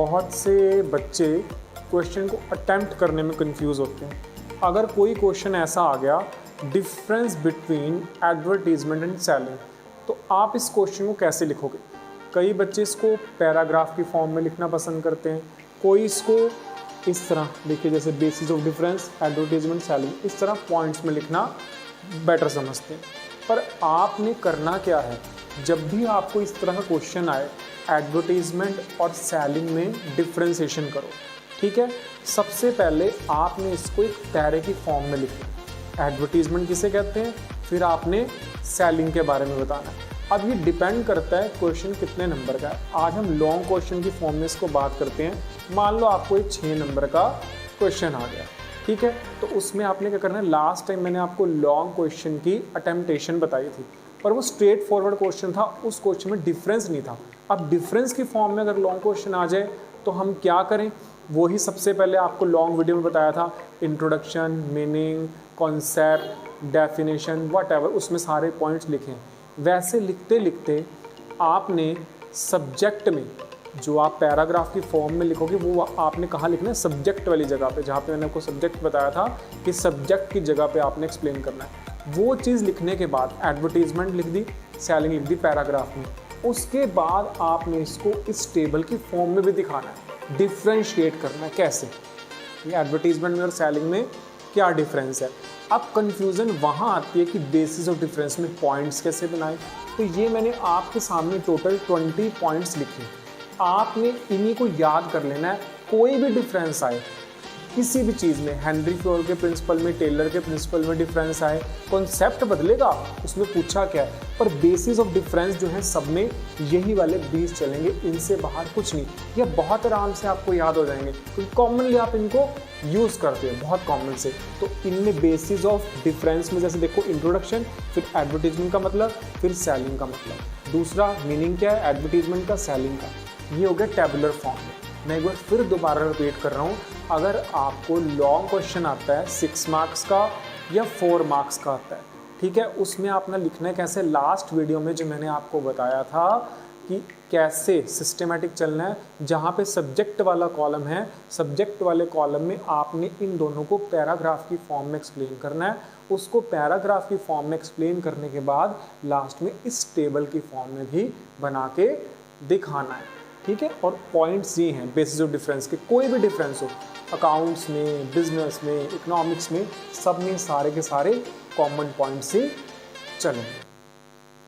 बहुत से बच्चे क्वेश्चन को अटेम्प्ट करने में कंफ्यूज होते हैं। अगर कोई क्वेश्चन ऐसा आ गया, difference between advertisement and selling, तो आप इस क्वेश्चन को कैसे लिखोगे? कई बच्चे इसको पैराग्राफ की फॉर्म में लिखना पसंद करते हैं, कोई इसको इस तरह लिखे, जैसे basis of difference advertisement selling, इस तरह पॉइंट्स में लिखना बेटर समझते हैं। पर आपने करना क्या है, जब भी आपको इस तरह का क्वेश्चन आए, एडवर्टीजमेंट और सेलिंग में डिफ्रेंसिएशन करो। ठीक है, सबसे पहले आपने इसको एक पैरे की फॉर्म में लिखना, एडवर्टीजमेंट किसे कहते हैं, फिर आपने सेलिंग के बारे में बताना है। अब ये डिपेंड करता है क्वेश्चन कितने नंबर का है। आज हम लॉन्ग क्वेश्चन की फॉर्म में इसको बात करते हैं। मान लो आपको एक 6 नंबर का क्वेश्चन आ गया, ठीक है, तो उसमें आपने क्या करना है, लास्ट टाइम मैंने आपको लॉन्ग क्वेश्चन की अटेम्प्टेशन बताई थी, पर वो स्ट्रेट फॉरवर्ड क्वेश्चन था, उस क्वेश्चन में डिफरेंस नहीं था। अब डिफरेंस की फॉर्म में अगर लॉन्ग क्वेश्चन आ जाए तो हम क्या करें, वही सबसे पहले आपको लॉन्ग वीडियो में बताया था, introduction, meaning, concept, definition, whatever, उसमें सारे पॉइंट्स लिखें। वैसे लिखते लिखते आपने सब्जेक्ट में, जो आप पैराग्राफ की फॉर्म में लिखोगे, वो आपने कहाँ लिखना है, सब्जेक्ट वाली जगह पे, जहाँ पे मैंने आपको सब्जेक्ट बताया था कि सब्जेक्ट की जगह पे आपने एक्सप्लेन करना है। वो चीज़ लिखने के बाद एडवर्टीजमेंट लिख दी, सेलिंग लिख दी पैराग्राफ में, उसके बाद आपने इसको इस टेबल की फॉर्म में भी दिखाना है, डिफ्रेंशिएट करना है कैसे, ये एडवर्टीजमेंट में और सेलिंग में क्या डिफरेंस है। अब कंफ्यूजन वहाँ आती है कि बेसिस ऑफ डिफरेंस में पॉइंट्स कैसे बनाए। तो ये मैंने आपके सामने टोटल 20 पॉइंट्स लिखे, आपने इन्हीं को याद कर लेना है। कोई भी डिफरेंस आए किसी भी चीज़ में, हेनरी फ्योल के प्रिंसिपल में, टेलर के प्रिंसिपल में डिफरेंस आए, कॉन्सेप्ट बदलेगा, उसमें पूछा क्या है, पर बेसिस ऑफ डिफरेंस जो है सब में यही वाले 20 चलेंगे, इनसे बाहर कुछ नहीं। ये बहुत आराम से आपको याद हो जाएंगे क्योंकि कॉमनली आप इनको यूज़ करते हो बहुत कॉमन से। तो इनमें बेसिस ऑफ डिफरेंस में जैसे देखो, इंट्रोडक्शन, फिर एडवर्टीजमेंट का मतलब, फिर सेलिंग का मतलब, दूसरा मीनिंग क्या है एडवर्टीजमेंट का, सेलिंग का, ये हो गया टेबुलर फॉर्म में। मैं एक बार फिर दोबारा रिपीट कर रहा हूँ, अगर आपको लॉन्ग क्वेश्चन आता है 6 मार्क्स का या 4 मार्क्स का आता है, ठीक है, उसमें आपने लिखना है कैसे, लास्ट वीडियो में जो मैंने आपको बताया था कि कैसे सिस्टमेटिक चलना है, जहाँ पे सब्जेक्ट वाला कॉलम है, सब्जेक्ट वाले कॉलम में आपने इन दोनों को पैराग्राफ की फॉर्म में एक्सप्लेन करना है, उसको पैराग्राफ की फॉर्म में एक्सप्लेन करने के बाद लास्ट में इस टेबल की फॉर्म में भी बना के दिखाना है। ठीक है, और पॉइंट्स ये हैं बेसिस ऑफ डिफरेंस के, कोई भी डिफरेंस हो, अकाउंट्स में, बिजनेस में, इकोनॉमिक्स में, सब में सारे के सारे कॉमन पॉइंट्स से चलेंगे।